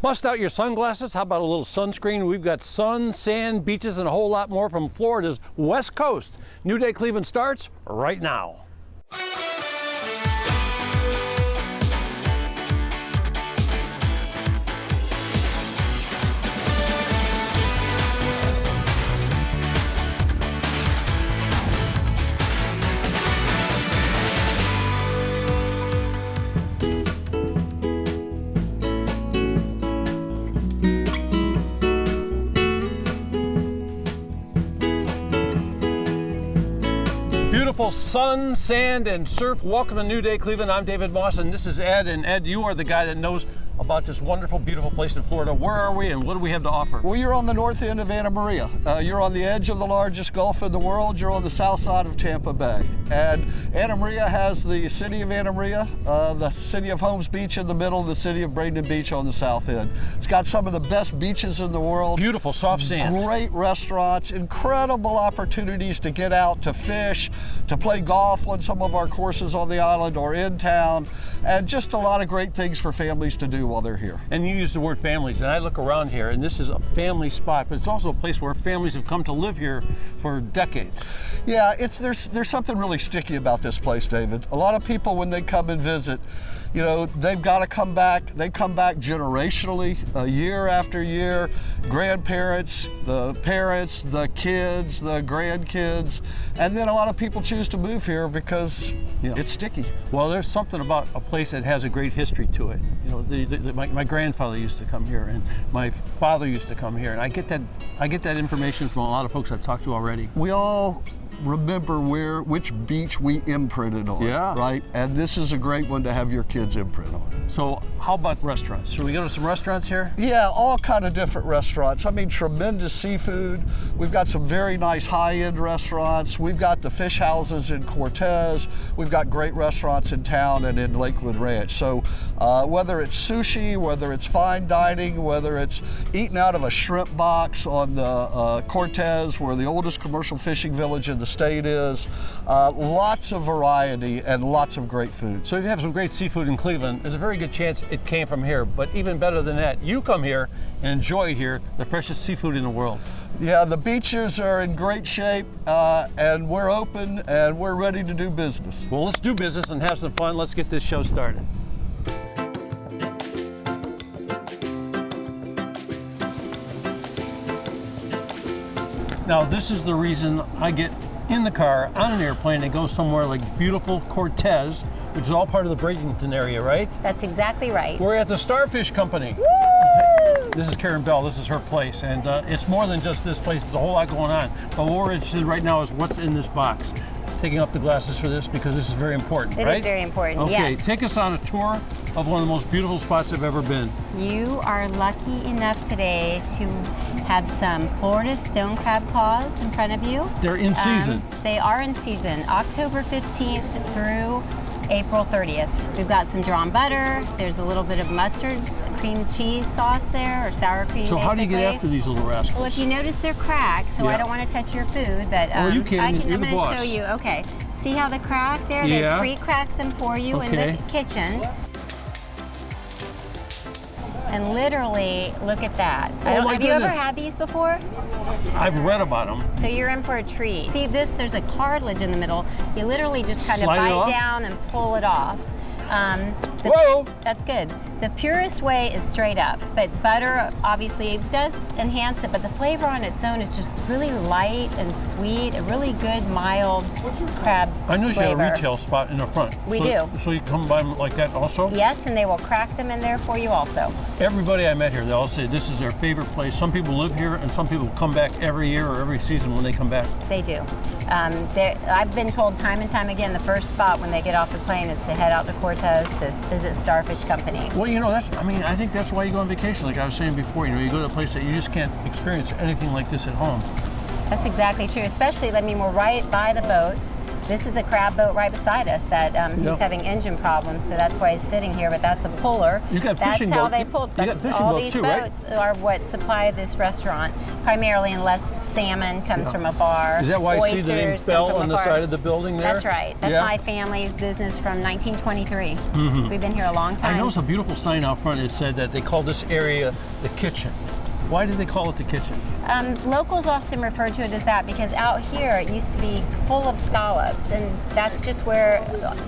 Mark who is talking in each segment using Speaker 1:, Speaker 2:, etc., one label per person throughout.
Speaker 1: Bust out your sunglasses. How about a little sunscreen? We've got sun, sand, beaches, and a whole lot more from Florida's West Coast. New Day Cleveland starts right now. Beautiful sun, sand, and surf. Welcome to New Day Cleveland. I'm David Moss, and this is Ed. And Ed, you are the guy that knows about this wonderful, beautiful place in Florida. Where are we, and what do we have to offer?
Speaker 2: Well, you're on the north end of Anna Maria. You're on the edge of the largest Gulf in the world. You're on the south side of Tampa Bay. And Anna Maria has the city of Anna Maria, the city of Holmes Beach in the middle, the city of Bradenton Beach on the south end. It's got some of the best beaches in the world.
Speaker 1: Beautiful, soft sand.
Speaker 2: Great restaurants, incredible opportunities to get out, to fish, to play golf on some of our courses on the island or in town, and just a lot of great things for families to do while they're here.
Speaker 1: And you use the word families, and I look around here, and this is a family spot, but it's also a place where families have come to live here for decades.
Speaker 2: Yeah, there's something really sticky about this place, David. A lot of people, when they come and visit, you know, they've got to come back. They come back generationally, year after year. Grandparents, the parents, the kids, the grandkids, and then a lot of people choose to move here because it's sticky.
Speaker 1: Well, there's something about a place that has a great history to it. You know, my grandfather used to come here, and my father used to come here, and I get that information from a lot of folks I've talked to already.
Speaker 2: We all remember which beach we imprinted on, right? And this is a great one to have your kids imprint on.
Speaker 1: So how about restaurants? Should we go to some restaurants here?
Speaker 2: Yeah, all kind of different restaurants. I mean, tremendous seafood. We've got some very nice high-end restaurants. We've got the fish houses in Cortez. We've got great restaurants in town and in Lakewood Ranch. So whether it's sushi, whether it's fine dining, whether it's eating out of a shrimp box on the Cortez, where the oldest commercial fishing village in the state is, lots of variety and lots of great food.
Speaker 1: So if you have some great seafood in Cleveland, there's a very good chance it came from here. But even better than that, you come here and enjoy here the freshest seafood in the world.
Speaker 2: Yeah, the beaches are in great shape, and we're open and we're ready to do business.
Speaker 1: Well, let's do business and have some fun. Let's get this show started. Now, this is the reason I get in the car on an airplane and go somewhere like beautiful Cortez, which is all part of the Bradenton area, right?
Speaker 3: That's exactly right.
Speaker 1: We're at the Starfish Company.
Speaker 3: Woo!
Speaker 1: This is Karen Bell. This is her place, and it's more than just this place. There's a whole lot going on. But what we're interested in right now is what's in this box. Taking off the glasses for this because this is very important, right?
Speaker 3: It is very important,
Speaker 1: okay,
Speaker 3: yes.
Speaker 1: Take us on a tour of one of the most beautiful spots I've ever been.
Speaker 3: You are lucky enough today to have some Florida stone crab claws in front of you.
Speaker 1: They're in season.
Speaker 3: They are in season, October 15th through April 30th. We've got some drawn butter. There's a little bit of mustard, cream cheese sauce there, or sour cream,
Speaker 1: So
Speaker 3: basically.
Speaker 1: how do you get after these little rascals?
Speaker 3: Well, if you notice they're cracked, so I don't want to touch your food, but
Speaker 1: you can.
Speaker 3: I'm
Speaker 1: You're the
Speaker 3: going to
Speaker 1: boss.
Speaker 3: show you. Okay, see how the crack there? They pre-cracked them for you in the kitchen. And literally, look at that. Have you ever had these before?
Speaker 1: I've read about them.
Speaker 3: So you're in for a treat. See this, there's a cartilage in the middle. You literally just kind of
Speaker 1: Slide it off?
Speaker 3: bite down and pull it off.
Speaker 1: Whoa!
Speaker 3: That's good. The purest way is straight up, but butter obviously does enhance it, but the flavor on its own is just really light and sweet, a really good, mild crab
Speaker 1: I know you
Speaker 3: flavor.
Speaker 1: have a retail spot in the front.
Speaker 3: We do.
Speaker 1: So you come by them like that also?
Speaker 3: Yes, and they will crack them in there for you also.
Speaker 1: Everybody I met here, they all say this is their favorite place. Some people live here, and some people come back every year or every season when they come back.
Speaker 3: They do. I've been told time and time again, the first spot when they get off the plane is to head out to Cortez to visit Starfish Company.
Speaker 1: Well, you know, I think that's why you go on vacation. Like I was saying before, you know, you go to a place that you just can't experience anything like this at home.
Speaker 3: That's exactly true, especially, I mean, we're right by the boats. This is a crab boat right beside us that he's having engine problems, so that's why he's sitting here. But that's a puller.
Speaker 1: You got fishing
Speaker 3: That's how
Speaker 1: boat.
Speaker 3: they pull.
Speaker 1: You got fishing
Speaker 3: all
Speaker 1: boats
Speaker 3: these
Speaker 1: too, right?
Speaker 3: boats are what supply this restaurant primarily, unless salmon comes from a bar.
Speaker 1: Is that why I see the name
Speaker 3: oysters come
Speaker 1: Bell
Speaker 3: from
Speaker 1: on
Speaker 3: a
Speaker 1: the
Speaker 3: bar.
Speaker 1: side of the building there?
Speaker 3: That's right. That's my family's business from 1923. We've been here a long time.
Speaker 1: I noticed a beautiful sign out front that said that they call this area the kitchen. Why did they call it the kitchen?
Speaker 3: Locals often refer to it as that because out here it used to be full of scallops, and that's just where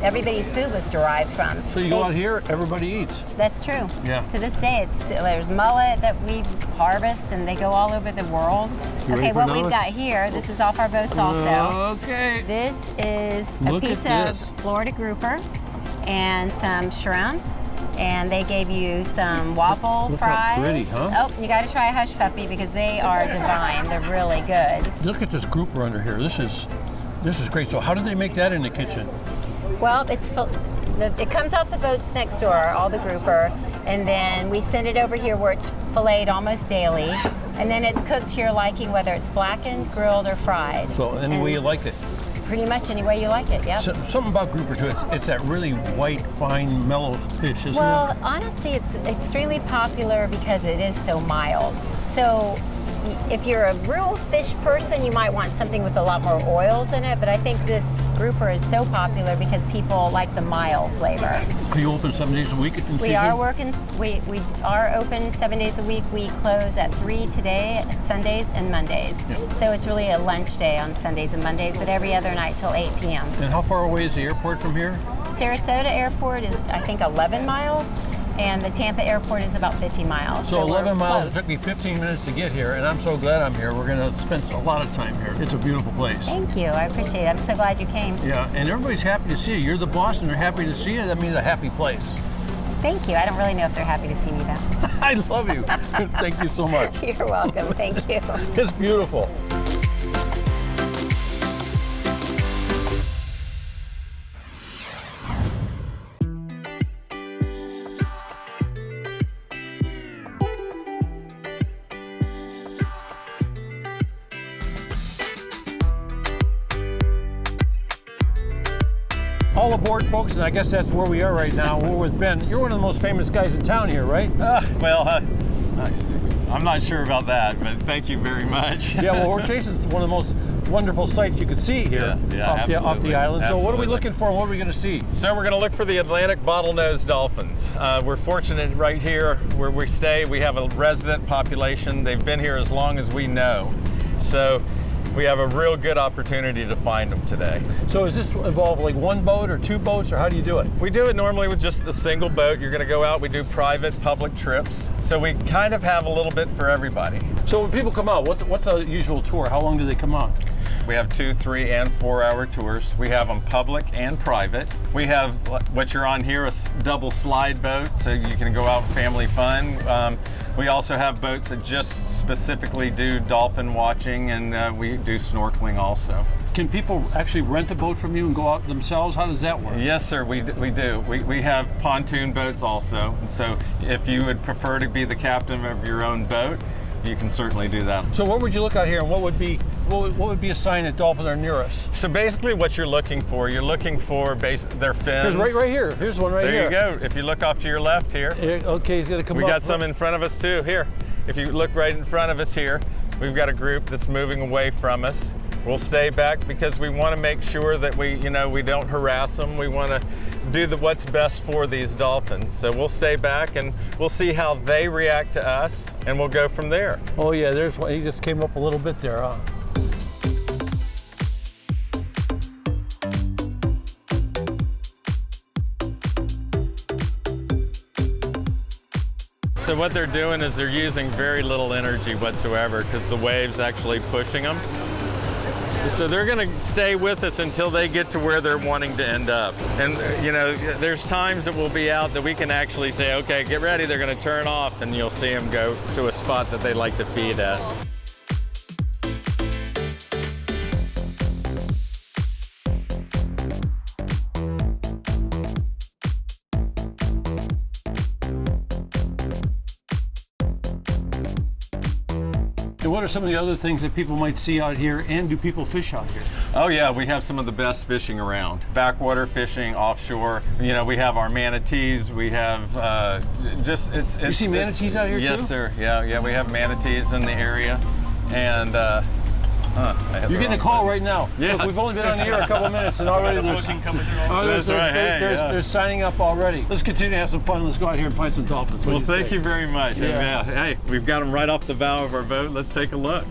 Speaker 3: everybody's food was derived from.
Speaker 1: So you go out here, everybody eats.
Speaker 3: That's true.
Speaker 1: Yeah.
Speaker 3: To this day, there's mullet that we harvest, and they go all over the world.
Speaker 1: You ready
Speaker 3: Okay,
Speaker 1: for
Speaker 3: what
Speaker 1: another?
Speaker 3: we've got here, this is off our boats also.
Speaker 1: Okay.
Speaker 3: This is a
Speaker 1: Look
Speaker 3: piece
Speaker 1: at
Speaker 3: of
Speaker 1: this.
Speaker 3: Florida grouper and some shrimp. And they gave you some waffle
Speaker 1: Look
Speaker 3: fries.
Speaker 1: how pretty, huh?
Speaker 3: Oh, you got to try a hush puppy because they are divine. They're really good.
Speaker 1: Look at this grouper under here. This is great. So how did they make that in the kitchen?
Speaker 3: Well, it comes off the boats next door, all the grouper, and then we send it over here where it's filleted almost daily, and then it's cooked to your liking, whether it's blackened, grilled, or fried.
Speaker 1: So any way you like it.
Speaker 3: Pretty much any way you like it, yep.
Speaker 1: So, something about grouper too. It's that really white, fine, mellow fish, isn't
Speaker 3: Well,
Speaker 1: it?
Speaker 3: honestly, it's extremely popular because it is so mild. So if you're a real fish person, you might want something with a lot more oils in it, but I think this grouper is so popular because people like the mild flavor.
Speaker 1: Are you open 7 days a week in season?
Speaker 3: We are open 7 days a week. We close at 3 today, Sundays and Mondays.
Speaker 1: Yep.
Speaker 3: So it's really a lunch day on Sundays and Mondays, but every other night till 8 p.m.
Speaker 1: And how far away is the airport from here?
Speaker 3: Sarasota Airport is, I think, 11 miles, and the Tampa Airport is about 50 miles.
Speaker 1: So 11
Speaker 3: we're
Speaker 1: miles. It
Speaker 3: close.
Speaker 1: took me 15 minutes to get here, and I'm so glad I'm here. We're going to spend a lot of time here. It's a beautiful place.
Speaker 3: Thank you. I appreciate it. I'm so glad you came.
Speaker 1: Yeah, and everybody's happy to see you. You're the boss, and they're happy to see you. That means a happy place.
Speaker 3: Thank you. I don't really know if they're happy to see me, though.
Speaker 1: I love you. Thank you so much.
Speaker 3: You're welcome. Thank you.
Speaker 1: It's beautiful. All aboard, folks, and I guess that's where we are right now. We're with Ben. You're one of the most famous guys in town here, right?
Speaker 4: I'm not sure about that, but thank you very much.
Speaker 1: Yeah, well, we're chasing one of the most wonderful sights you could see here off the
Speaker 4: absolutely.
Speaker 1: island. So what are we
Speaker 4: Absolutely.
Speaker 1: looking for, and what are we going to see?
Speaker 4: So we're going to look for the Atlantic bottlenose dolphins. We're fortunate right here where we stay. We have a resident population. They've been here as long as we know. So we have a real good opportunity to find them today.
Speaker 1: So does this involve like one boat or two boats, or how do you do it?
Speaker 4: We do it normally with just a single boat. You're going to go out. We do private, public trips. So we kind of have a little bit for everybody.
Speaker 1: So when people come out, what's a usual tour? How long do they come out?
Speaker 4: We have 2, 3, and 4 hour tours. We have them public and private. We have what you're on here, a double slide boat, so you can go out family fun. We also have boats that just specifically do dolphin watching, and we do snorkeling also.
Speaker 1: Can people actually rent a boat from you and go out themselves? How does that work?
Speaker 4: Yes, sir, we do. We have pontoon boats also. So if you would prefer to be the captain of your own boat, you can certainly do that.
Speaker 1: So where would you look out here, and what would be a sign that dolphins are near us?
Speaker 4: So basically what you're looking for their fins.
Speaker 1: Here's right here. Here's one right
Speaker 4: There
Speaker 1: here.
Speaker 4: you go. If you look off to your left here,
Speaker 1: Okay, he's gonna come
Speaker 4: we
Speaker 1: up.
Speaker 4: got some in front of us too. Here, if you look right in front of us here, we've got a group that's moving away from us. We'll stay back because we want to make sure that we don't harass them. We want to do what's best for these dolphins. So we'll stay back and we'll see how they react to us, and we'll go from there.
Speaker 1: Oh yeah, there's one. He just came up a little bit there, huh?
Speaker 4: So what they're doing is they're using very little energy whatsoever because the wave's actually pushing them. So they're going to stay with us until they get to where they're wanting to end up. And there's times that we'll be out that we can actually say, okay, get ready, they're going to turn off, and you'll see them go to a spot that they like to feed at.
Speaker 1: And what are some of the other things that people might see out here, and do people fish out here?
Speaker 4: Oh yeah, we have some of the best fishing around. Backwater fishing, offshore. You know, we have our manatees. We have
Speaker 1: You see manatees out here too?
Speaker 4: Yes, sir. Yeah, we have manatees in the area, and
Speaker 1: you're getting a call right now.
Speaker 4: Yeah.
Speaker 1: Look, we've only been on the air a couple minutes, and already they're signing up already. Let's continue to have some fun. Let's go out here and find some dolphins.
Speaker 4: Well, thank you very much.
Speaker 1: Yeah.
Speaker 4: And, hey, we've got them right off the bow of our boat. Let's take a look.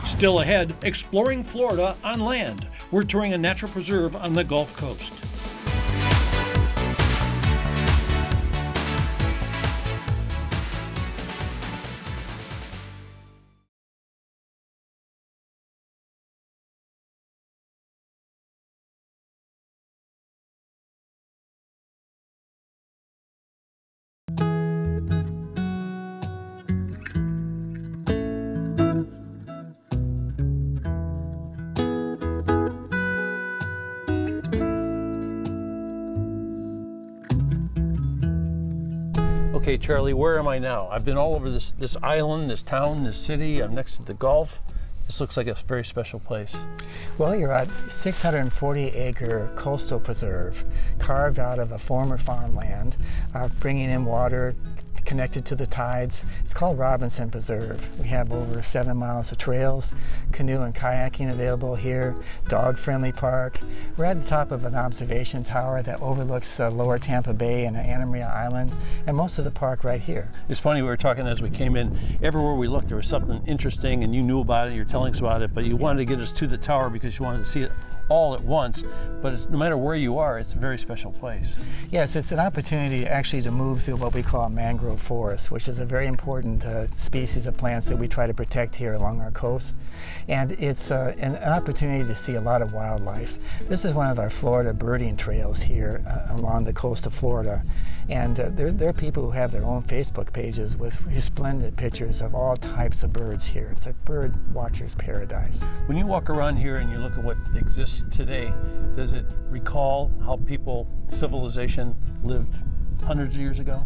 Speaker 1: Still ahead, exploring Florida on land. We're touring a natural preserve on the Gulf Coast. Okay, Charlie, where am I now? I've been all over this island, this town, this city. I'm next to the Gulf. This looks like a very special place.
Speaker 5: Well, you're at 640-acre coastal preserve carved out of a former farmland, bringing in water connected to the tides. It's called Robinson Preserve. We have over 7 miles of trails, canoe and kayaking available here, dog-friendly park. We're at the top of an observation tower that overlooks lower Tampa Bay and Anna Maria Island, and most of the park right here.
Speaker 1: It's funny, we were talking as we came in, everywhere we looked there was something interesting, and you knew about it, you were telling us about it, but you wanted to get us to the tower because you wanted to see it all at once. But no matter where you are, it's a very special place.
Speaker 5: Yes, it's an opportunity actually to move through what we call mangrove forest, which is a very important species of plants that we try to protect here along our coast. And it's an opportunity to see a lot of wildlife. This is one of our Florida birding trails here along the coast of Florida. And there are people who have their own Facebook pages with splendid pictures of all types of birds here. It's a bird watcher's paradise.
Speaker 1: When you walk around here and you look at what exists today, does it recall how civilization lived hundreds of years ago?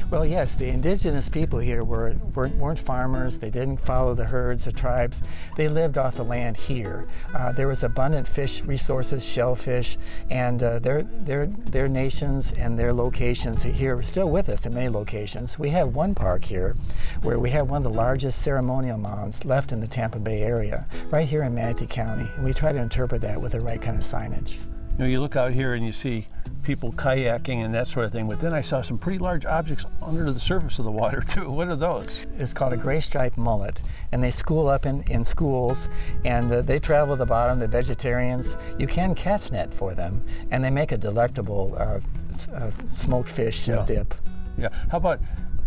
Speaker 5: Well, yes, the indigenous people here weren't farmers. They didn't follow the herds or tribes. They lived off the land here. There was abundant fish resources, shellfish, and their nations and their locations here are still with us in many locations. We have one park here where we have one of the largest ceremonial mounds left in the Tampa Bay area, right here in Manatee County, and we try to interpret that with the right kind of signage.
Speaker 1: You know, you look out here and you see people kayaking and that sort of thing, but then I saw some pretty large objects under the surface of the water too. What are those?
Speaker 5: It's called a gray striped mullet, and they school up in schools, and they travel the bottom, the vegetarians. You can cast net for them, and they make a delectable smoked fish dip.
Speaker 1: Yeah. How about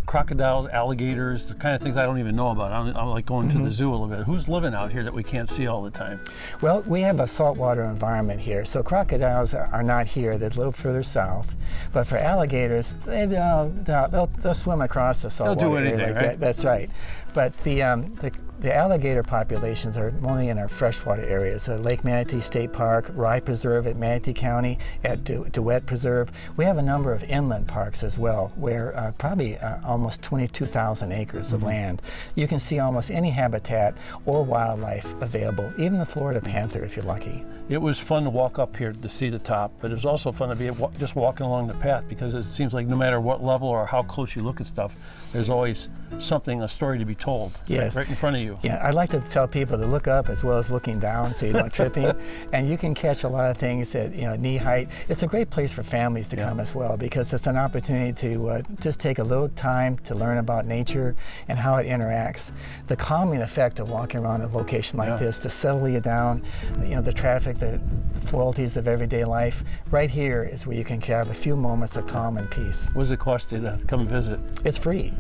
Speaker 1: crocodiles, alligators, the kind of things I don't even know about? I'm like going to the zoo a little bit. Who's living out here that we can't see all the time?
Speaker 5: Well, we have a saltwater environment here, so crocodiles are not here. They live further south. But for alligators, they'll swim across the saltwater.
Speaker 1: They'll do anything,
Speaker 5: area like
Speaker 1: right?
Speaker 5: that. That's right. But the alligator populations are only in our freshwater areas. Lake Manatee State Park, Rye Preserve at Manatee County, at DeWitt Preserve. We have a number of inland parks as well, where probably almost 22,000 acres of land. You can see almost any habitat or wildlife available, even the Florida panther if you're lucky.
Speaker 1: It was fun to walk up here to see the top, but it was also fun to be just walking along the path, because it seems like no matter what level or how close you look at stuff, there's always something, a story to be told.
Speaker 5: Yes.
Speaker 1: Right in front of you.
Speaker 5: Yeah, I like to tell people to look up as well as looking down so you don't tripping. And you can catch a lot of things at knee height. It's a great place for families to come as well, because it's an opportunity to just take a little time to learn about nature and how it interacts. The calming effect of walking around a location like this to settle you down, the traffic, the frailties of everyday life. Right here is where you can have a few moments of calm and peace.
Speaker 1: What does it cost you to come visit?
Speaker 5: It's free.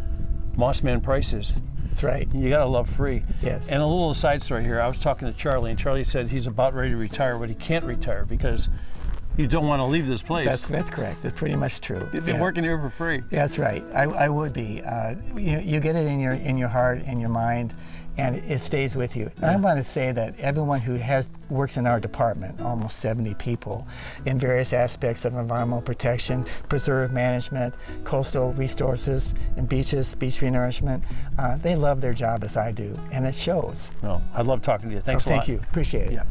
Speaker 1: Mossman prices.
Speaker 5: That's right.
Speaker 1: You gotta love free.
Speaker 5: Yes.
Speaker 1: And a little side story here. I was talking to Charlie, and Charlie said he's about ready to retire, but he can't retire because you don't want to leave this place.
Speaker 5: That's correct. That's pretty much true.
Speaker 1: You've been working here for free.
Speaker 5: That's right. I would be. You get it in your heart, in your mind, and it stays with you. And I want to say that everyone who works in our department, almost 70 people, in various aspects of environmental protection, preserve management, coastal resources, and beaches, beach renourishment, they love their job as I do, and it shows.
Speaker 1: No, I love talking to you. Thanks a lot.
Speaker 5: Thank you. Appreciate it.
Speaker 1: Yeah.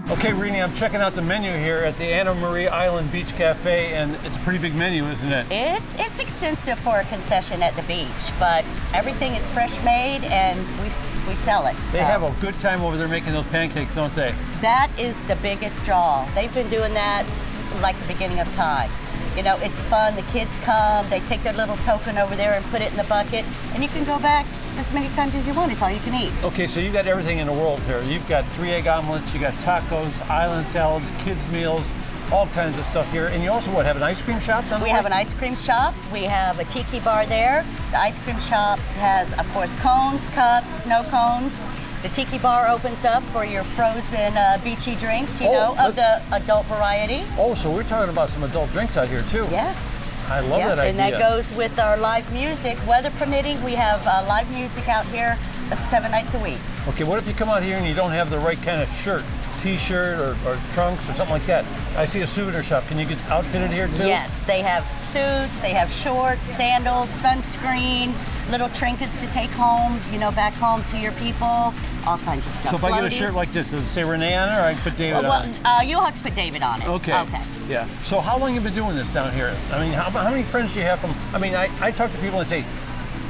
Speaker 1: Okay, Rini, I'm checking out the menu here at the Anna Maria Island Beach Cafe, and it's a pretty big menu, isn't it?
Speaker 6: It's extensive for a concession at the beach, but everything is fresh made and we sell it.
Speaker 1: They have a good time over there making those pancakes, don't they?
Speaker 6: That is the biggest draw. They've been doing that like the beginning of time. You know, it's fun. The kids come, they take their little token over there and put it in the bucket, and you can go back as many times as you want. It's all you can eat.
Speaker 1: Okay, so you've got everything in the world here. You've got 3-egg omelets, you got tacos, island salads, kids meals, all kinds of stuff here. And you also, have an ice cream shop down
Speaker 6: We
Speaker 1: there?
Speaker 6: have an ice cream shop. We have a tiki bar there. The ice cream shop has, of course, cones, cups, snow cones. The tiki bar opens up for your frozen beachy drinks, of the adult variety.
Speaker 1: Oh, so we're talking about some adult drinks out here too.
Speaker 6: Yes.
Speaker 1: I love that idea.
Speaker 6: And that goes with our live music. Weather permitting, we have live music out here 7 nights a week.
Speaker 1: Okay, what if you come out here and you don't have the right kind of shirt, t-shirt or trunks or something like that? I see a souvenir shop. Can you get outfitted here too?
Speaker 6: Yes, they have suits, they have shorts, sandals, sunscreen, little trinkets to take home, back home to your people, all kinds of stuff.
Speaker 1: So if I get a shirt like this, does it say Renee on it or I can put David on it?
Speaker 6: You'll have to put David on it.
Speaker 1: Okay.
Speaker 6: Okay.
Speaker 1: Yeah. So how long have you been doing this down here? I mean, how many friends do you have from, I talk to people and say,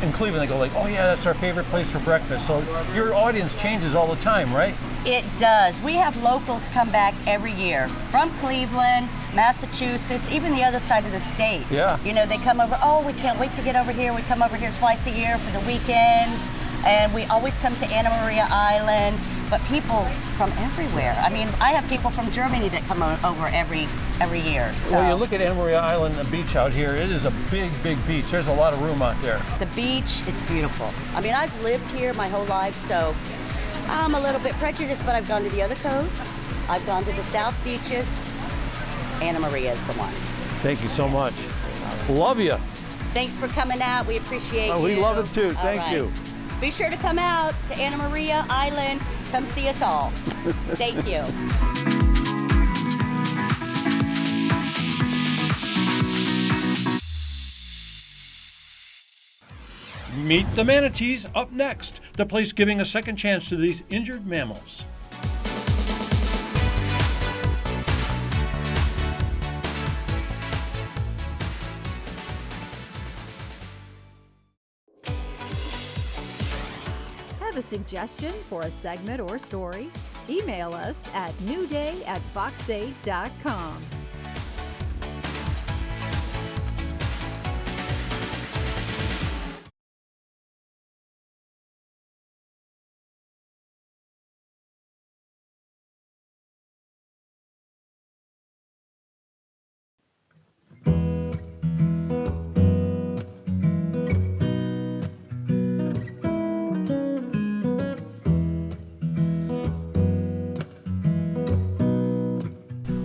Speaker 1: in Cleveland, they go like, oh yeah, that's our favorite place for breakfast. So your audience changes all the time, right?
Speaker 6: It does. We have locals come back every year from Cleveland, Massachusetts, even the other side of the state.
Speaker 1: Yeah.
Speaker 6: They come over, we can't wait to get over here. We come over here twice a year for the weekends, and we always come to Anna Maria Island, but people from everywhere. I have people from Germany that come over every year. So.
Speaker 1: Well, you look at Anna Maria Island, the beach out here, it is a big, big beach. There's a lot of room out there.
Speaker 6: The beach, it's beautiful. I've lived here my whole life, so I'm a little bit prejudiced, but I've gone to the other coast. I've gone to the South beaches. Anna Maria is the one.
Speaker 1: Thank you so much. Love you.
Speaker 6: Thanks for coming out. We appreciate you.
Speaker 1: We love it too.
Speaker 6: All
Speaker 1: Thank
Speaker 6: right.
Speaker 1: you.
Speaker 6: Be sure to come out to Anna Maria Island. Come see us all. Thank you.
Speaker 1: Meet the Manatees up next, the place giving a second chance to these injured mammals.
Speaker 7: Have a suggestion for a segment or story? Email us at newday@fox8.com.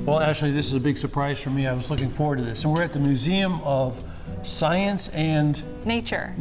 Speaker 1: Well, Ashley, this is a big surprise for me. I was looking forward to this. And we're at the Museum of Science and Nature.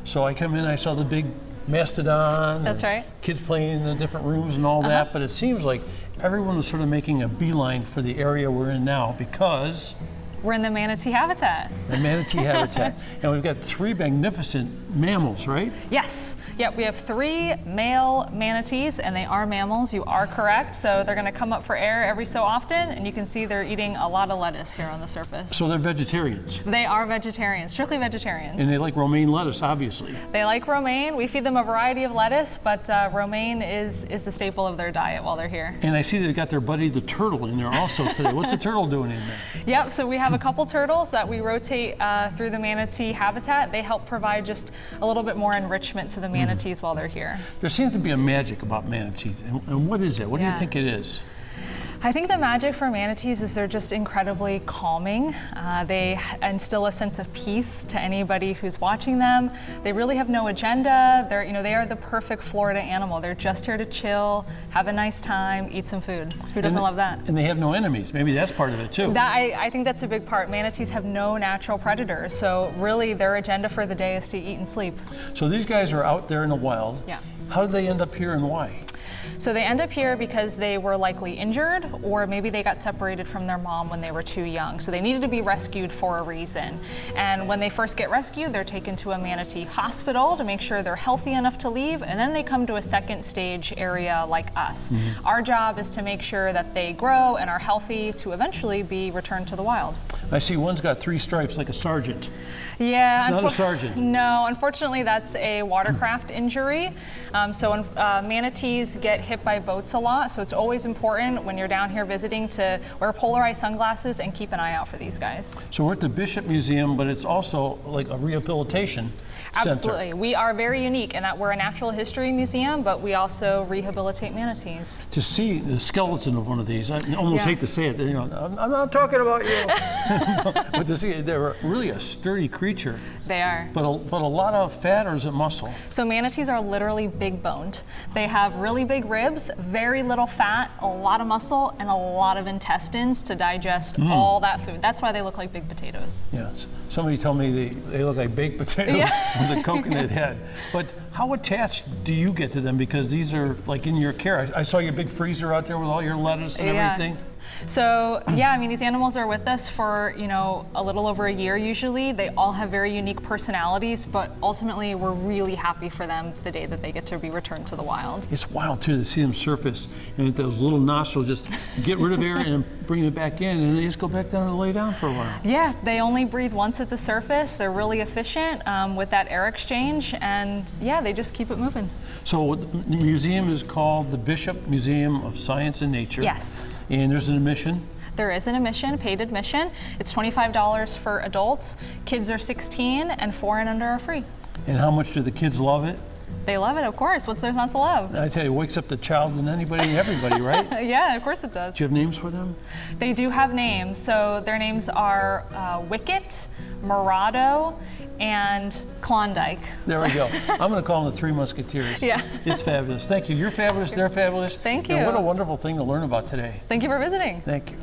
Speaker 1: So I come in, I saw the big mastodon.
Speaker 8: That's right.
Speaker 1: Kids playing in the different rooms and all that. But it seems like everyone was sort of making a beeline for the area we're in now because
Speaker 8: We're in the manatee habitat.
Speaker 1: the manatee habitat. And we've got 3 magnificent mammals, right?
Speaker 8: Yes. Yep, we have 3 male manatees, and they are mammals. You are correct. So they're going to come up for air every so often, and you can see they're eating a lot of lettuce here on the surface.
Speaker 1: So they're vegetarians.
Speaker 8: They are vegetarians, strictly vegetarians.
Speaker 1: And they like romaine lettuce, obviously.
Speaker 8: They like romaine. We feed them a variety of lettuce, but romaine is the staple of their diet while they're here.
Speaker 1: And I see they've got their buddy the turtle in there also today. What's the turtle doing in there?
Speaker 8: Yep, so we have a couple turtles that we rotate through the manatee habitat. They help provide just a little bit more enrichment to the manatees while they're here.
Speaker 1: There seems to be a magic about manatees. And what is it? What do you think it is?
Speaker 8: I think the magic for manatees is they're just incredibly calming. They instill a sense of peace to anybody who's watching them. They really have no agenda. They are the perfect Florida animal. They're just here to chill, have a nice time, eat some food. Who doesn't love that?
Speaker 1: And they have no enemies. Maybe that's part of it too.
Speaker 8: I think that's a big part. Manatees have no natural predators, so really their agenda for the day is to eat and sleep.
Speaker 1: So these guys are out there in the wild.
Speaker 8: Yeah.
Speaker 1: How did they end up here and why?
Speaker 8: So they end up here because they were likely injured, or maybe they got separated from their mom when they were too young. So they needed to be rescued for a reason. And when they first get rescued, they're taken to a manatee hospital to make sure they're healthy enough to leave, and then they come to a second stage area like us. Our job is to make sure that they grow and are healthy to eventually be returned to the wild.
Speaker 1: I see one's got 3 stripes like a sergeant.
Speaker 8: Yeah.
Speaker 1: It's not a sergeant.
Speaker 8: No, unfortunately that's a watercraft injury. So manatees get hit by boats a lot, so it's always important when you're down here visiting to wear polarized sunglasses and keep an eye out for these guys.
Speaker 1: So we're at the Bishop Museum, but it's also like a rehabilitation center.
Speaker 8: Absolutely. We are very unique in that we're a natural history museum, but we also rehabilitate manatees.
Speaker 1: To see the skeleton of one of these, I almost hate to say it, I'm not talking about you. But to see it, they're really a sturdy creature.
Speaker 8: They are.
Speaker 1: But a lot of fat, or is it muscle?
Speaker 8: So manatees are literally big boned. They have really big ribs, very little fat, a lot of muscle, and a lot of intestines to digest all that food. That's why they look like big potatoes.
Speaker 1: Yes. Somebody told me they look like baked potatoes with a coconut head. But how attached do you get to them? Because these are like in your care. I saw your big freezer out there with all your lettuce and everything.
Speaker 8: So yeah, I mean, these animals are with us for, a little over a year usually. They all have very unique personalities, but ultimately we're really happy for them the day that they get to be returned to the wild.
Speaker 1: It's wild too to see them surface and those little nostrils just get rid of air and bring it back in, and they just go back down and lay down for a while.
Speaker 8: Yeah, they only breathe once at the surface. They're really efficient with that air exchange, and yeah, they just keep it moving.
Speaker 1: So the museum is called the Bishop Museum of Science and Nature.
Speaker 8: Yes.
Speaker 1: And there's an admission?
Speaker 8: There is an admission, paid admission. It's $25 for adults. Kids are 16, and 4 and under are free.
Speaker 1: And how much do the kids love it?
Speaker 8: They love it, of course. What's there not to love?
Speaker 1: I tell you, it wakes up the child in anybody and everybody, right?
Speaker 8: Yeah, of course it does.
Speaker 1: Do you have names for them?
Speaker 8: They do have names. So their names are Wicket, Morado, and Klondike.
Speaker 1: There we go. I'm going to call them the 3 Musketeers.
Speaker 8: Yeah.
Speaker 1: It's fabulous. Thank you. You're fabulous. They're fabulous.
Speaker 8: Thank you.
Speaker 1: And what a wonderful thing to learn about today.
Speaker 8: Thank you for visiting.
Speaker 1: Thank you.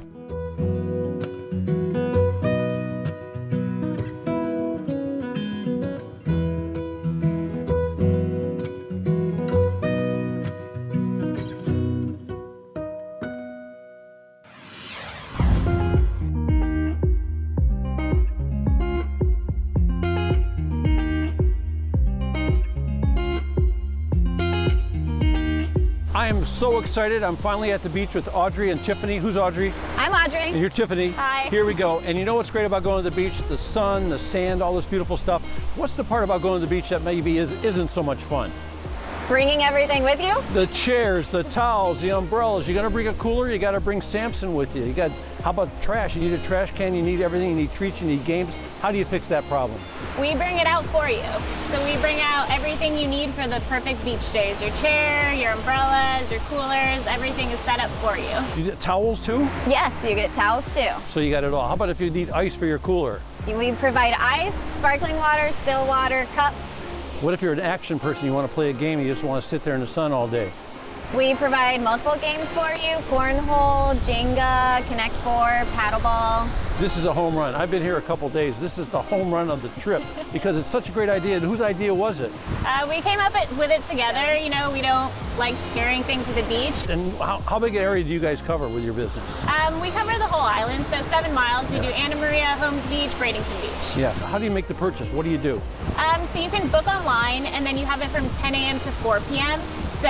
Speaker 1: I am so excited. I'm finally at the beach with Audrey and Tiffany. Who's Audrey?
Speaker 9: I'm Audrey.
Speaker 1: And you're Tiffany.
Speaker 9: Hi.
Speaker 1: Here we go. And you know what's great about going to the beach? The sun, the sand, all this beautiful stuff. What's the part about going to the beach that maybe isn't so much fun?
Speaker 9: Bringing everything with you?
Speaker 1: The chairs, the towels, the umbrellas. You gotta bring a cooler, you gotta bring Samson with you. How about trash? You need a trash can, you need everything, you need treats, you need games. How do you fix that problem?
Speaker 10: We bring it out for you. So we bring out everything you need for the perfect beach days. Your chair, your umbrellas, your coolers, everything is set up for you.
Speaker 1: You get towels too?
Speaker 9: Yes, you get towels too.
Speaker 1: So you got it all. How about if you need ice for your cooler?
Speaker 9: We provide ice, sparkling water, still water, cups.
Speaker 1: What if you're an action person, you want to play a game, you just want to sit there in the sun all day?
Speaker 9: We provide multiple games for you: cornhole, Jenga, Connect 4, paddleball.
Speaker 1: This is a home run. I've been here a couple days. This is the home run of the trip because it's such a great idea. And whose idea was it?
Speaker 10: We came up with it together. We don't like carrying things at the beach.
Speaker 1: And how big an area do you guys cover with your business?
Speaker 10: We cover the whole island, so 7 miles. We do Anna Maria, Holmes Beach, Bradenton Beach.
Speaker 1: Yeah. How do you make the purchase? What do you do?
Speaker 10: So you can book online, and then you have it from 10 a.m. to 4 p.m. So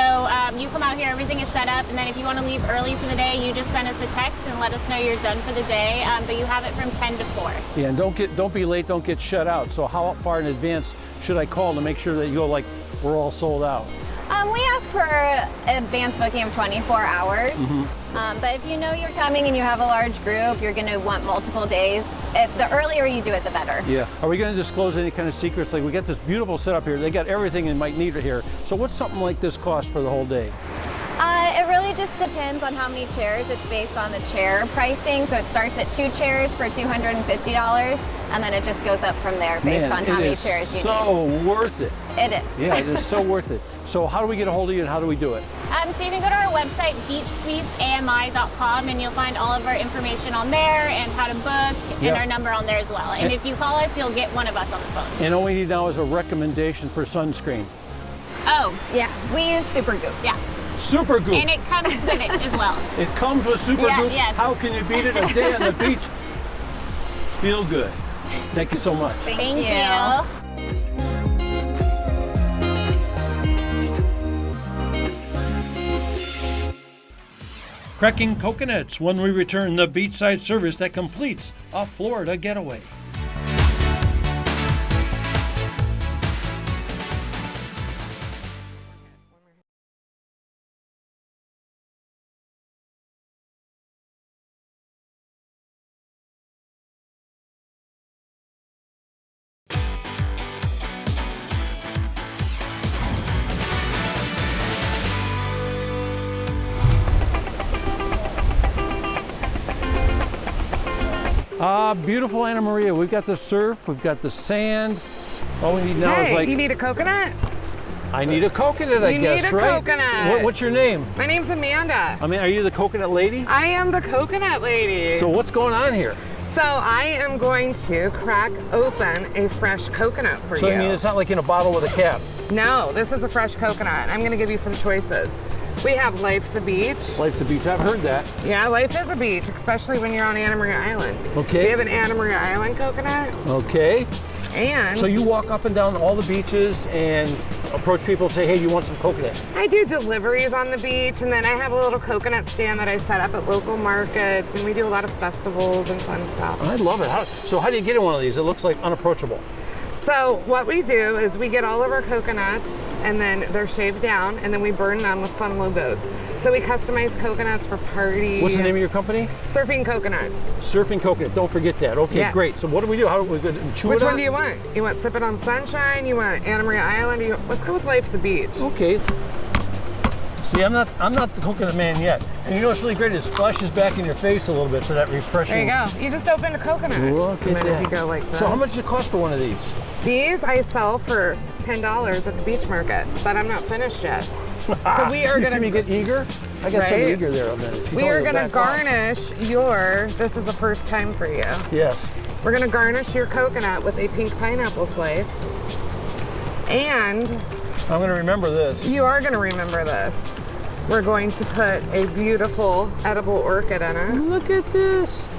Speaker 10: you come out here, everything is set up, and then if you want to leave early for the day, you just send us a text and let us know you're done for the day. But you have it from 10 to 4.
Speaker 1: Yeah, and don't be late, don't get shut out. So how far in advance should I call to make sure that you go like we're all sold out?
Speaker 9: We ask for advance booking of 24 hours. But if you know you're coming and you have a large group, you're going to want multiple days. The earlier you do it, the better.
Speaker 1: Yeah. Are we going to disclose any kind of secrets? Like, we got this beautiful setup here. They got everything you might need here. So what's something like this cost for the whole day?
Speaker 9: It really just depends on how many chairs. It's based on the chair pricing. So it starts at 2 chairs for $250, and then it just goes up from there based on how many chairs you need.
Speaker 1: So worth it.
Speaker 9: It is.
Speaker 1: Yeah, it is so worth it. So how do we get a hold of you and how do we do it?
Speaker 10: So you can go to our website, beachsuitesami.com, and you'll find all of our information on there and how to book and our number on there as well. And if you call us, you'll get one of us on the phone.
Speaker 1: And all we need now is a recommendation for sunscreen.
Speaker 10: Oh.
Speaker 9: Yeah, we use Super Goop.
Speaker 10: Yeah.
Speaker 1: Super Goop.
Speaker 10: And it comes with it as well.
Speaker 1: It comes with Super Goop.
Speaker 10: Yes.
Speaker 1: How can you beat it? A day on the beach. Feel good. Thank you so much.
Speaker 10: Thank you.
Speaker 1: Cracking coconuts when we return the beachside service that completes a Florida getaway. Beautiful Anna Maria. We've got the surf, we've got the sand. All we need now is like...
Speaker 11: you need a coconut?
Speaker 1: I need a coconut, I guess, right?
Speaker 11: You need a coconut.
Speaker 1: What's your name?
Speaker 11: My name's Amanda.
Speaker 1: I mean, are you the coconut lady?
Speaker 11: I am the coconut lady.
Speaker 1: So what's going on here?
Speaker 11: So I am going to crack open a fresh coconut for you.
Speaker 1: So I mean, it's not like in a bottle with a cap?
Speaker 11: No, this is a fresh coconut. I'm gonna give you some choices. We have Life's a Beach.
Speaker 1: Life's a Beach, I've heard that.
Speaker 11: Yeah, life is a beach, especially when you're on Anna Maria Island.
Speaker 1: Okay.
Speaker 11: We have an Anna Maria Island coconut.
Speaker 1: Okay.
Speaker 11: And
Speaker 1: so you walk up and down all the beaches and approach people and say, hey, do you want some coconut?
Speaker 11: I do deliveries on the beach, and then I have a little coconut stand that I set up at local markets, and we do a lot of festivals and fun stuff.
Speaker 1: I love it. So how do you get in one of these? It looks like unapproachable.
Speaker 11: So what we do is we get all of our coconuts and then they're shaved down and then we burn them with fun logos. So we customize coconuts for parties.
Speaker 1: What's the name of your company?
Speaker 11: Surfing Coconut.
Speaker 1: Surfing Coconut, don't forget that. Okay,
Speaker 11: yes.
Speaker 1: Great. So what do we do? How do we chew
Speaker 11: Which
Speaker 1: it
Speaker 11: one do you want? You want Sip It on Sunshine? You want Anna Maria Island? Let's go with Life's a Beach.
Speaker 1: Okay. See, I'm not the coconut man yet. And you know what's really great? It splashes back in your face a little bit for that refreshing.
Speaker 11: There you go. You just opened a coconut.
Speaker 1: Look at that.
Speaker 11: If you go like this.
Speaker 1: So how much does it cost for one of these?
Speaker 11: These I sell for $10 at the beach market, but I'm not finished yet. So we are
Speaker 1: you
Speaker 11: gonna
Speaker 1: see me get eager? I got some eager there a minute.
Speaker 11: We are gonna garnish this is the first time for you.
Speaker 1: Yes.
Speaker 11: We're gonna garnish your coconut with a pink pineapple slice. And
Speaker 1: I'm gonna remember this.
Speaker 11: You are gonna remember this. We're going to put a beautiful edible orchid in it.
Speaker 1: Look at this.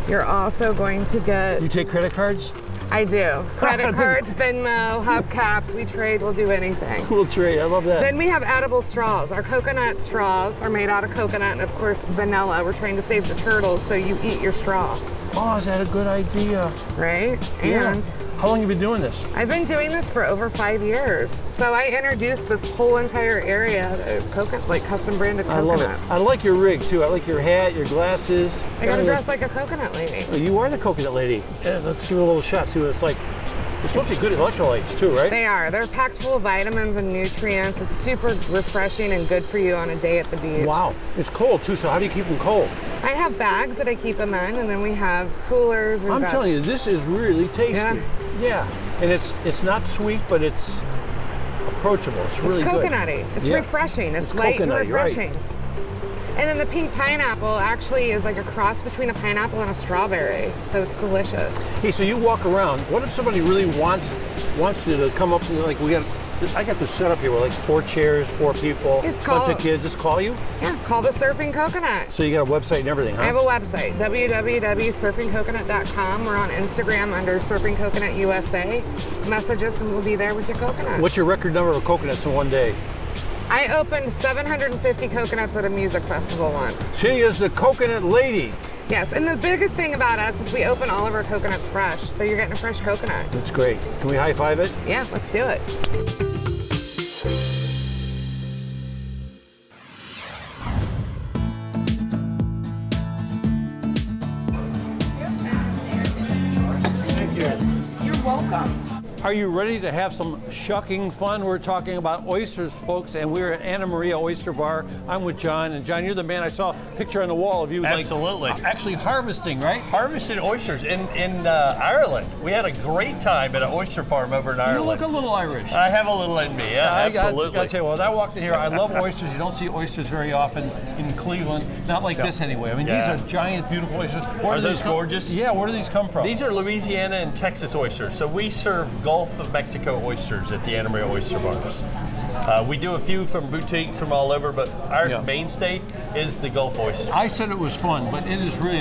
Speaker 11: You're also going to get...
Speaker 1: You take credit cards?
Speaker 11: I do. Credit cards, Venmo, hubcaps, we trade, we'll do anything.
Speaker 1: We'll trade, I love that.
Speaker 11: Then we have edible straws. Our coconut straws are made out of coconut and of course vanilla. We're trying to save the turtles so you eat your straw.
Speaker 1: Oh, is that a good idea?
Speaker 11: Right?
Speaker 1: Yeah.
Speaker 11: And
Speaker 1: how long have you been doing this?
Speaker 11: I've been doing this for over 5 years. So I introduced this whole entire area of coconut, like custom branded coconuts.
Speaker 1: I love it. I like your rig too. I like your hat, your glasses.
Speaker 11: I gotta dress like a coconut lady.
Speaker 1: Oh, you are the coconut lady. Yeah, let's give it a little shot, see what it's like. It's supposed to be good electrolytes too, right?
Speaker 11: They are. They're packed full of vitamins and nutrients. It's super refreshing and good for you on a day at the beach.
Speaker 1: Wow. It's cold too, so how do you keep them cold?
Speaker 11: I have bags that I keep them in, and then we have coolers.
Speaker 1: I'm telling you, this is really tasty. Yeah. And it's not sweet, but it's approachable. It's really good.
Speaker 11: It's coconutty. It's refreshing. It's light and refreshing. Right. And then the pink pineapple actually is like a cross between a pineapple and a strawberry, so it's delicious.
Speaker 1: Hey, so you walk around. What if somebody really wants you to come up to, like, I got this set up here with like 4 chairs, 4 people, a bunch of kids. Just call you?
Speaker 11: Yeah, call the Surfing Coconut.
Speaker 1: So you got a website and everything, huh?
Speaker 11: I have a website, www.surfingcoconut.com. We're on Instagram under Surfing Coconut USA. Message us and we'll be there with your coconut.
Speaker 1: What's your record number of coconuts in one day?
Speaker 11: I opened 750 coconuts at a music festival once.
Speaker 1: She is the coconut lady.
Speaker 11: Yes, and the biggest thing about us is we open all of our coconuts fresh, so you're getting a fresh coconut.
Speaker 1: That's great. Can we high five it?
Speaker 11: Yeah, let's do it.
Speaker 6: welcome.
Speaker 1: Are you ready to have some shucking fun? We're talking about oysters, folks, and we're at Anna Maria Oyster Bar. I'm with John, and John, you're the man. I saw a picture on the wall of you.
Speaker 12: Absolutely.
Speaker 1: Like, actually harvesting, right?
Speaker 12: Harvested oysters in Ireland. We had a great time at an oyster farm over in Ireland.
Speaker 1: You look a little Irish.
Speaker 12: I have a little in me, yeah, absolutely.
Speaker 1: I gotta tell you, when I walked in here, I love oysters. You don't see oysters very often in Cleveland, not like this anyway. I mean, these are giant, beautiful oysters.
Speaker 12: Are those gorgeous?
Speaker 1: Yeah, where do these come from?
Speaker 12: These are Louisiana and Texas oysters. So we serve Gulf of Mexico oysters at the Anna Maria Oyster Bars. We do a few from boutiques from all over, but our mainstay is the Gulf oysters.
Speaker 1: I said it was fun, but it is really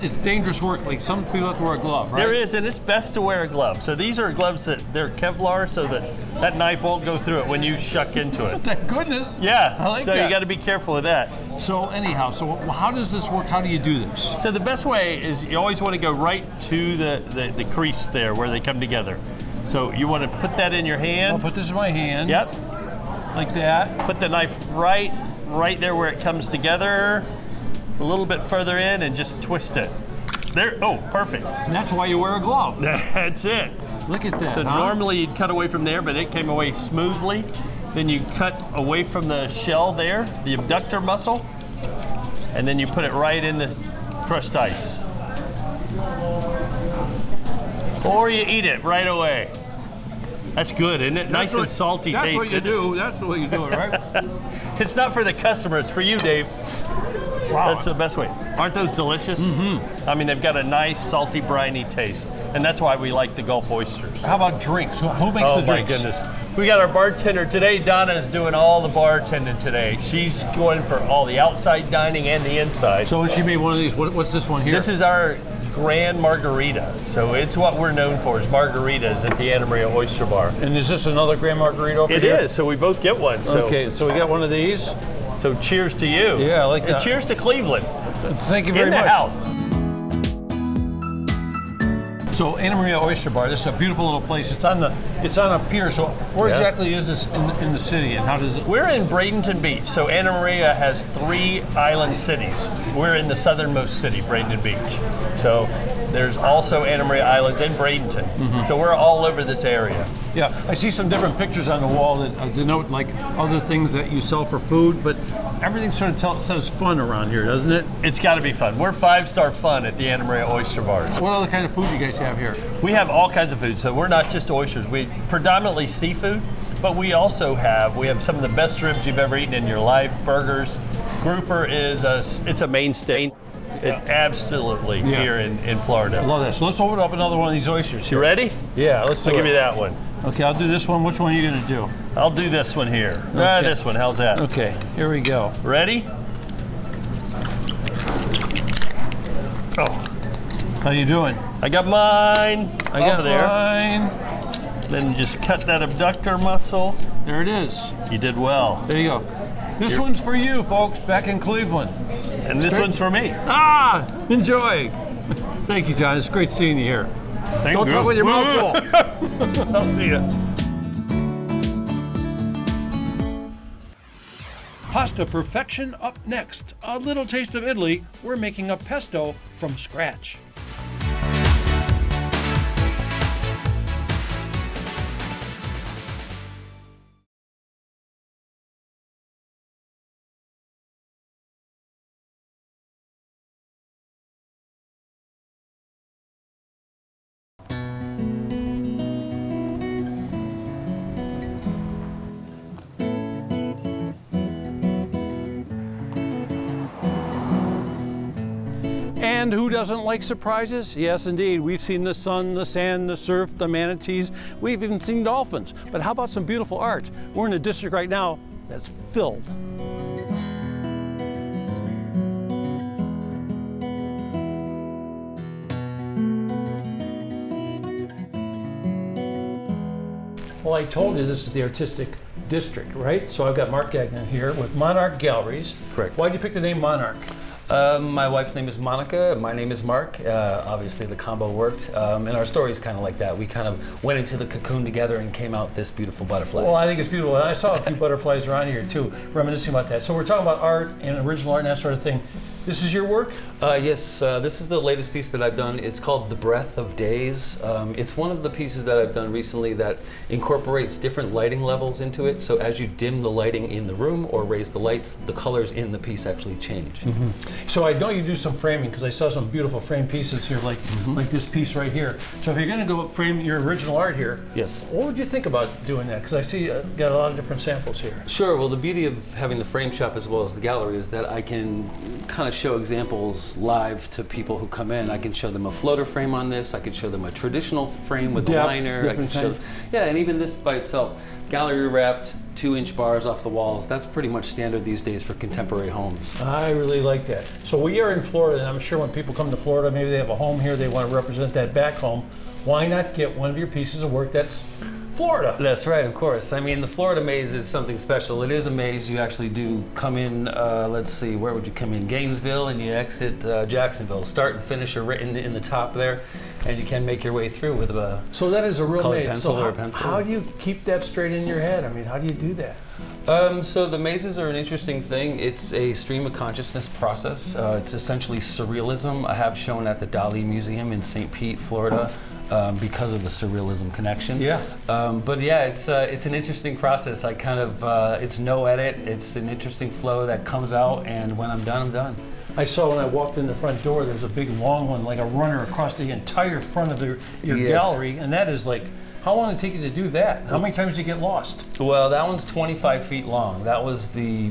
Speaker 1: it's dangerous work. Like some people have to wear a glove, right?
Speaker 12: There is, and it's best to wear a glove. So these are gloves they're Kevlar, so that knife won't go through it when you shuck into it.
Speaker 1: Thank goodness.
Speaker 12: Yeah,
Speaker 1: I like
Speaker 12: so
Speaker 1: that.
Speaker 12: you got to be careful with that.
Speaker 1: So anyhow, how does this work? How do you do this?
Speaker 12: So the best way is you always want to go right to the crease there where they come together. So you want to put that in your hand.
Speaker 1: I'll put this in my hand.
Speaker 12: Yep.
Speaker 1: Like that.
Speaker 12: Put the knife right there where it comes together, a little bit further in, and just twist it. There, oh, perfect.
Speaker 1: And that's why you wear a glove.
Speaker 12: That's it.
Speaker 1: Look at that.
Speaker 12: So normally you'd cut away from there, but it came away smoothly. Then you cut away from the shell there, the abductor muscle, and then you put it right in the crushed ice. Or you eat it right away. That's good, isn't it? Nice and salty taste.
Speaker 1: That's what you do. That's the way you do it, right?
Speaker 12: It's not for the customer, it's for you, Dave. Wow. That's the best way. Aren't those delicious? Mm-hmm. I mean, they've got a nice, salty, briny taste. And that's why we like the Gulf oysters.
Speaker 1: How about drinks? Who makes the drinks? Oh, my goodness.
Speaker 12: We got our bartender today. Donna is doing all the bartending today. She's going for all the outside dining and the inside.
Speaker 1: So when she made one of these, what's this one here?
Speaker 12: This is our Grand Margarita. So it's what we're known for, is margaritas at the Anna Maria Oyster Bar.
Speaker 1: And is this another Grand Margarita over here?
Speaker 12: It is, so we both get one. So.
Speaker 1: Okay, so we got one of these.
Speaker 12: So cheers to you.
Speaker 1: Yeah, I like that.
Speaker 12: And cheers to Cleveland.
Speaker 1: Thank you very much.
Speaker 12: In the house.
Speaker 1: So Anna Maria Oyster Bar, this is a beautiful little place. It's on a pier. So where exactly is this in the city, and how does it?
Speaker 12: We're in Bradenton Beach. So Anna Maria has 3 island cities. We're in the southernmost city, Bradenton Beach. So there's also Anna Maria Islands and Bradenton. Mm-hmm. So we're all over this area.
Speaker 1: Yeah, I see some different pictures on the wall that denote like other things that you sell for food, but everything sort of says fun around here, doesn't it?
Speaker 12: It's got to be fun. We're 5-star fun at the Anna Maria Oyster Bars.
Speaker 1: What other kind of food do you guys have here?
Speaker 12: We have all kinds of food. So we're not just oysters. We predominantly seafood, but we have some of the best ribs you've ever eaten in your life. Burgers. Grouper it's a mainstay. It's absolutely here in Florida.
Speaker 1: I love that. So let's open up another one of these oysters here.
Speaker 12: You ready?
Speaker 1: Yeah, let's do it.
Speaker 12: I'll give you that one.
Speaker 1: Okay, I'll do this one. Which one are you going to do?
Speaker 12: I'll do this one here.
Speaker 1: Okay.
Speaker 12: This one. How's that?
Speaker 1: Okay, here we go.
Speaker 12: Ready?
Speaker 1: Oh. How you doing?
Speaker 12: I got mine.
Speaker 1: I got
Speaker 12: there.
Speaker 1: mine.
Speaker 12: Then just cut that abductor muscle.
Speaker 1: There it is.
Speaker 12: You did well.
Speaker 1: There you go. This one's for you, folks, back in Cleveland.
Speaker 12: And this one's for me.
Speaker 1: Enjoy. Thank you, John. It's great seeing you here.
Speaker 12: Thank
Speaker 1: Don't
Speaker 12: you.
Speaker 1: talk with your mouth full.
Speaker 12: I'll see you.
Speaker 1: Pasta perfection up next. A little taste of Italy. We're making a pesto from scratch. And who doesn't like surprises? Yes, indeed. We've seen the sun, the sand, the surf, the manatees. We've even seen dolphins. But how about some beautiful art? We're in a district right now that's filled. Well, I told you this is the artistic district, right? So I've got Mark Gagnon here with Monarch Galleries.
Speaker 13: Correct.
Speaker 1: Why'd you pick the name Monarch?
Speaker 13: My wife's name is Monica. My name is Mark. Obviously, the combo worked. And our story is kind of like that. We kind of went into the cocoon together and came out this beautiful butterfly.
Speaker 1: Well, I think it's beautiful. And I saw a few butterflies around here, too, reminiscing about that. So we're talking about art and original art and that sort of thing. This is your work?
Speaker 13: Yes, this is the latest piece that I've done. It's called The Breath of Days. It's one of the pieces that I've done recently that incorporates different lighting levels into it. So as you dim the lighting in the room or raise the lights, the colors in the piece actually change.
Speaker 1: So I know you do some framing because I saw some beautiful frame pieces here, like this piece right here. So if you're going to go frame your original art here,
Speaker 13: yes,
Speaker 1: what would you think about doing that? Because I see got a lot of different samples here.
Speaker 13: Sure. Well, the beauty of having the frame shop as well as the gallery is that I can kind of show examples live to people who come in. I can show them a floater frame on this. I can show them a traditional frame with a liner. I can show, yeah, and even this by itself, gallery wrapped, 2-inch bars off the walls. That's pretty much standard these days for contemporary homes.
Speaker 1: I really like that. So we are in Florida, and I'm sure when people come to Florida, maybe they have a home here, they want to represent that back home. Why not get one of your pieces of work that's Florida?
Speaker 13: That's right, of course. I mean, the Florida maze is something special. It is a maze. You actually do come in, let's see, where would you come in? Gainesville, and you exit Jacksonville. Start and finish are written in the top there, and you can make your way through with a
Speaker 1: So that is a real maze.
Speaker 13: pencil
Speaker 1: So
Speaker 13: or a pencil.
Speaker 1: how do you keep that straight in your head? I mean, how do you do that?
Speaker 13: So the mazes are an interesting thing. It's a stream of consciousness process. It's essentially surrealism. I have shown at the Dali Museum in St. Pete, Florida. Because of the surrealism connection.
Speaker 1: Yeah.
Speaker 13: But yeah, it's an interesting process. I kind of, it's no edit. It's an interesting flow that comes out, and when I'm done, I'm done.
Speaker 1: I saw when I walked in the front door, there's a big long one, like a runner across the entire front of your gallery, and that is like, how long did it take you to do that? How many times did you get lost?
Speaker 13: Well, that one's 25 feet long. That was the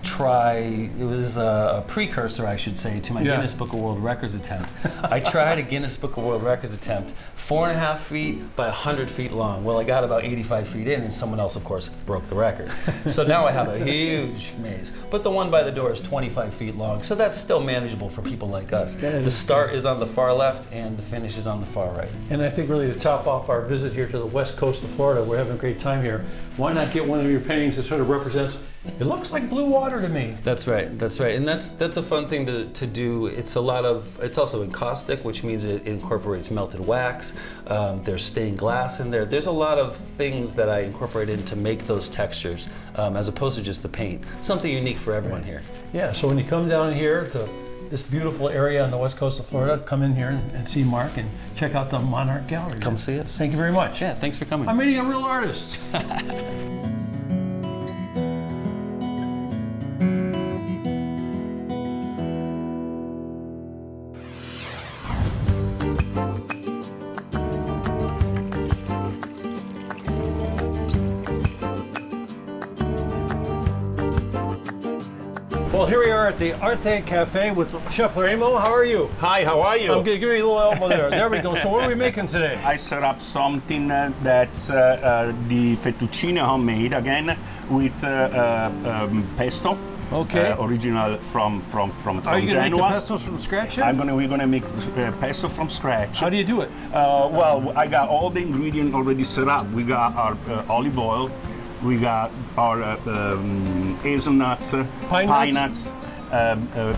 Speaker 13: it was a precursor, I should say, to my Guinness Book of World Records attempt. I tried a Guinness Book of World Records attempt, 4.5 feet by 100 feet long. Well, I got about 85 feet in, and someone else, of course, broke the record. So now I have a huge maze. But the one by the door is 25 feet long, so that's still manageable for people like us. The start is on the far left, and the finish is on the far right.
Speaker 1: And I think really to top off our visit here to the west coast of Florida, we're having a great time here. Why not get one of your paintings that sort of represents, it looks like blue water to me.
Speaker 13: That's right, and that's a fun thing to do. It's also encaustic, which means it incorporates melted wax. There's stained glass in there. There's a lot of things that I incorporate in to make those textures, as opposed to just the paint. Something unique for everyone here.
Speaker 1: Yeah, so when you come down here to this beautiful area on the west coast of Florida, come in here and see Mark and check out the Monarch Gallery.
Speaker 13: Come see us.
Speaker 1: Thank you very much.
Speaker 13: Yeah, thanks for coming.
Speaker 1: I'm meeting a real artist. Well, here we are at the Arte Cafe with Chef Remo. How are you?
Speaker 14: Hi, how are you?
Speaker 1: I'm going to give you a little elbow there. There we go. So what are we making today?
Speaker 14: I set up something that's the fettuccine homemade, again, with pesto.
Speaker 1: Okay.
Speaker 14: Original from
Speaker 1: Are you going to make the
Speaker 14: Genoa.
Speaker 1: pesto from scratch here?
Speaker 14: We're gonna make pesto from scratch.
Speaker 1: How do you do it?
Speaker 14: Well, I got all the ingredients already set up. We got our olive oil, we got our hazelnuts, pine nuts,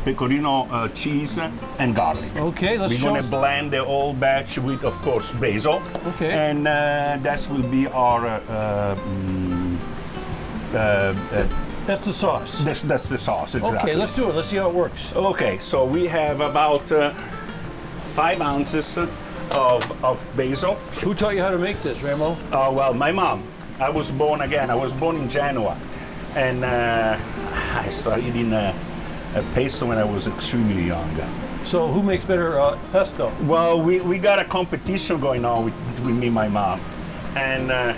Speaker 14: pecorino cheese, and garlic.
Speaker 1: Okay, let's
Speaker 14: We're
Speaker 1: show
Speaker 14: gonna blend the whole batch with, of course, basil.
Speaker 1: Okay.
Speaker 14: And that will be our
Speaker 1: that's the sauce.
Speaker 14: That's the sauce, exactly.
Speaker 1: Okay, let's do it. Let's see how it works.
Speaker 14: Okay, so we have about 5 ounces of basil.
Speaker 1: Who taught you how to make this, Remo?
Speaker 14: Well, my mom. I was born in Genoa, and I started eating pesto when I was extremely young.
Speaker 1: So who makes better pesto?
Speaker 14: Well, we got a competition going on between me and my mom, and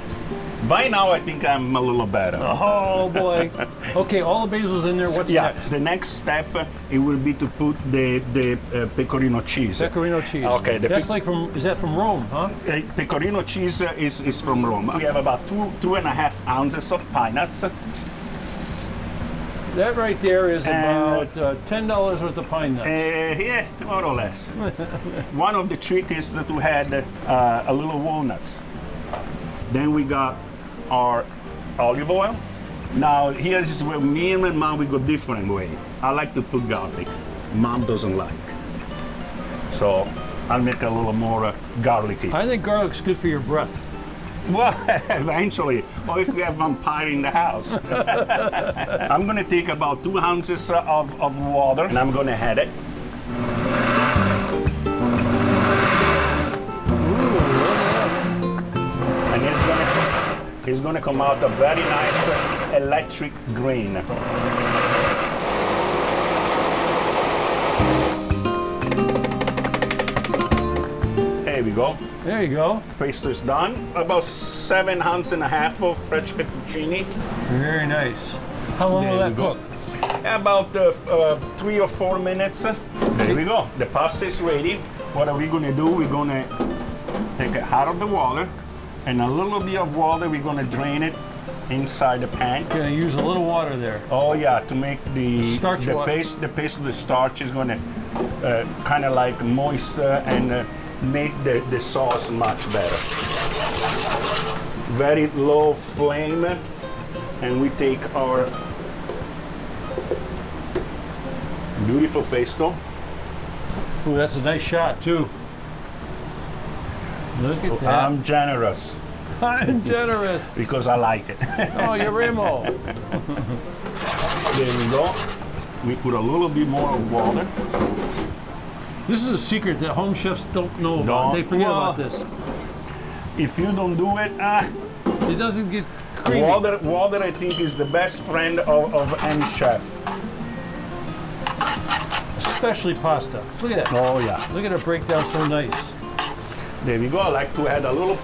Speaker 14: by now I think I'm a little better.
Speaker 1: Oh boy. Okay, all the basil's in there. What's next?
Speaker 14: The next step it will be to put the pecorino cheese.
Speaker 1: Pecorino cheese.
Speaker 14: Okay.
Speaker 1: That's like is that from Rome, huh?
Speaker 14: Pecorino cheese is from Rome. We have about 2.5 ounces of pine nuts.
Speaker 1: That right there is about $10 worth of pine nuts.
Speaker 14: Yeah, more or less. One of the tricks is to add a little walnuts. Then we got our olive oil. Now here is where me and my mom we go different way. I like to put garlic. Mom doesn't like. So I'll make a little more garlicky.
Speaker 1: I think garlic's good for your breath.
Speaker 14: Well, eventually, or if we have vampire in the house. I'm gonna take about 2 ounces of water and I'm gonna add it. And it's gonna come out a very nice electric green. There we go.
Speaker 1: There you go.
Speaker 14: Pesto is done. About 7 ounces and a half of fresh fettuccine.
Speaker 1: Very nice. How long will that cook?
Speaker 14: About 3 or 4 minutes. There we go. The pasta is ready. What are we gonna do? We're gonna take it out of the water, and a little bit of water, we're gonna drain it inside the pan.
Speaker 1: You're gonna use a little water there.
Speaker 14: Oh yeah, to make the
Speaker 1: starch
Speaker 14: paste of the starch is gonna kind of like moisture and make the sauce much better. Very low flame, and we take our beautiful pesto.
Speaker 1: Ooh, that's a nice shot too. Look at that.
Speaker 14: I'm generous.
Speaker 1: I'm generous.
Speaker 14: Because I like it.
Speaker 1: Oh, you're Remo.
Speaker 14: There we go. We put a little bit more water.
Speaker 1: This is a secret that home chefs don't know about. They forget about this.
Speaker 14: If you don't do it,
Speaker 1: it doesn't get creamy.
Speaker 14: Water, I think, is the best friend of any chef.
Speaker 1: Especially pasta. Look at that.
Speaker 14: Oh yeah.
Speaker 1: Look at it break down so nice.
Speaker 14: There we go. I like to add a little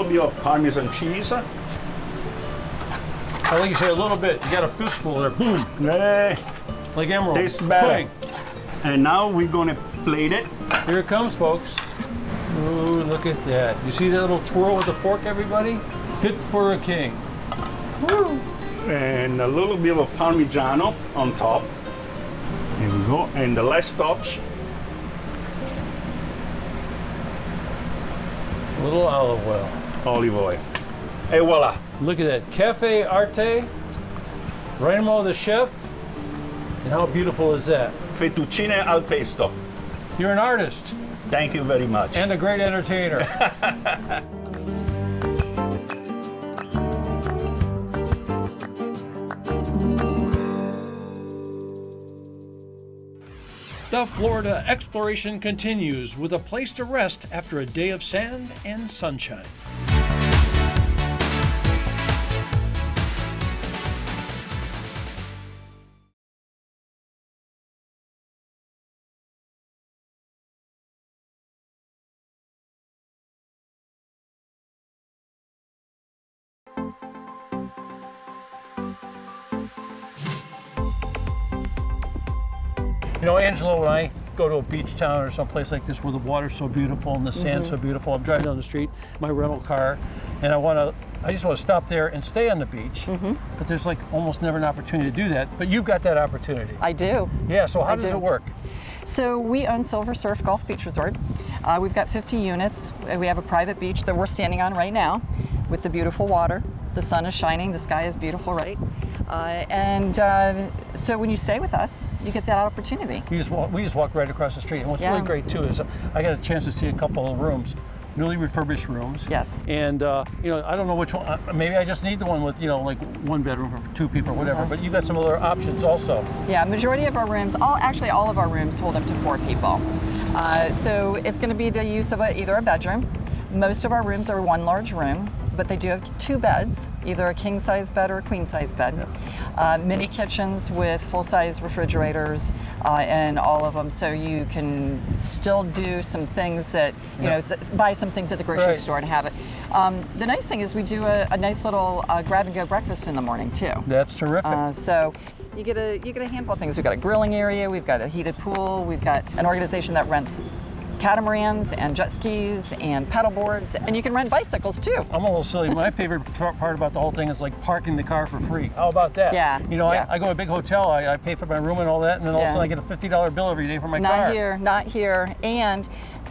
Speaker 14: bit of Parmesan cheese.
Speaker 1: I like you say a little bit. You got a fistful there. Boom.
Speaker 14: Hey.
Speaker 1: Like emerald.
Speaker 14: Tastes better.
Speaker 1: Pudding.
Speaker 14: And now we're gonna plate it.
Speaker 1: Here it comes, folks. Ooh, look at that. You see that little twirl with the fork, everybody? Fit for a king.
Speaker 14: Woo. And a little bit of Parmigiano on top. There we go. And the last touch.
Speaker 1: A little olive oil.
Speaker 14: Olive oil. Et voila.
Speaker 1: Look at that. Cafe Arte. Remo the chef. And how beautiful is that?
Speaker 14: Fettuccine al pesto.
Speaker 1: You're an artist.
Speaker 14: Thank you very much.
Speaker 1: And a great entertainer. The Florida exploration continues with a place to rest after a day of sand and sunshine. You know, Angelo, when I go to a beach town or someplace like this where the water's so beautiful and the sand's so beautiful, I'm driving down the street, my rental car, and I just want to stop there and stay on the beach. But there's like almost never an opportunity to do that. But you've got that opportunity.
Speaker 15: I do.
Speaker 1: Yeah, so how does it work?
Speaker 15: So we own Silver Surf Golf Beach Resort. We've got 50 units. We have a private beach that we're standing on right now with the beautiful water. The sun is shining, the sky is beautiful, right? So when you stay with us, you get that opportunity.
Speaker 1: We just walk right across the street. And what's really great too is I got a chance to see a couple of rooms, newly refurbished rooms.
Speaker 15: Yes.
Speaker 1: And you know, I don't know which one. Maybe I just need the one with, you know, like 1 bedroom for 2 people or whatever. But you got some other options also.
Speaker 15: Yeah, majority of our rooms, actually all of our rooms hold up to 4 people. So it's going to be the use of either a bedroom. Most of our rooms are 1 large room, but they do have 2 beds, either a king size bed or a queen size bed. Mini kitchens with full size refrigerators in all of them, so you can still do some things that, you know, buy some things at the grocery store and have it. The nice thing is we do a nice little grab and go breakfast in the morning too.
Speaker 1: That's terrific.
Speaker 15: So you get a handful of things. We've got a grilling area, we've got a heated pool, we've got an organization that rents catamarans and jet skis and pedal boards, and you can rent bicycles too.
Speaker 1: I'm a little silly. My favorite part about the whole thing is like parking the car for free. How about that?
Speaker 15: Yeah.
Speaker 1: You know, I go to a big hotel, I pay for my room and all that, and then all of a sudden I get a $50 bill every day for my car.
Speaker 15: Not here.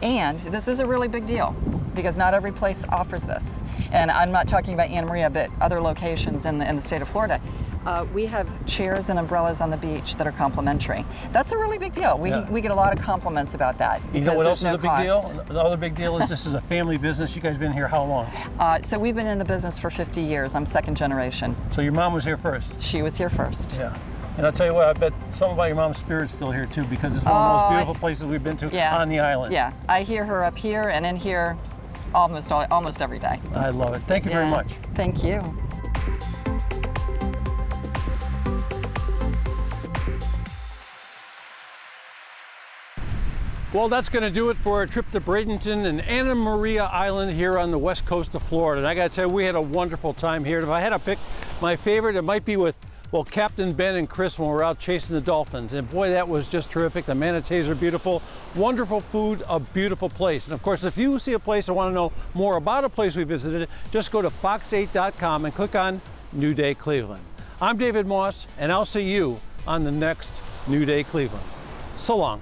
Speaker 15: And this is a really big deal because not every place offers this. And I'm not talking about Anna Maria, but other locations in the state of Florida. We have chairs and umbrellas on the beach that are complimentary. That's a really big deal. We get a lot of compliments about that.
Speaker 1: You know what else is a big deal? The other big deal is this is a family business. You guys been here how long?
Speaker 15: So we've been in the business for 50 years. I'm second generation.
Speaker 1: So your mom was here first?
Speaker 15: She was here first.
Speaker 1: Yeah. And I'll tell you what, I bet some about your mom's spirit's still here too, because it's one of the most beautiful places we've been to on the island.
Speaker 15: Yeah, I hear her up here and in here almost every day.
Speaker 1: I love it. Thank you very much.
Speaker 15: Thank you.
Speaker 1: Well, that's going to do it for our trip to Bradenton and Anna Maria Island here on the west coast of Florida. And I got to tell you, we had a wonderful time here. If I had to pick my favorite, it might be with, well, Captain Ben and Chris when we were out chasing the dolphins. And boy, that was just terrific. The manatees are beautiful, wonderful food, a beautiful place. And of course, if you see a place or want to know more about a place we visited, just go to fox8.com and click on New Day Cleveland. I'm David Moss, and I'll see you on the next New Day Cleveland. So long.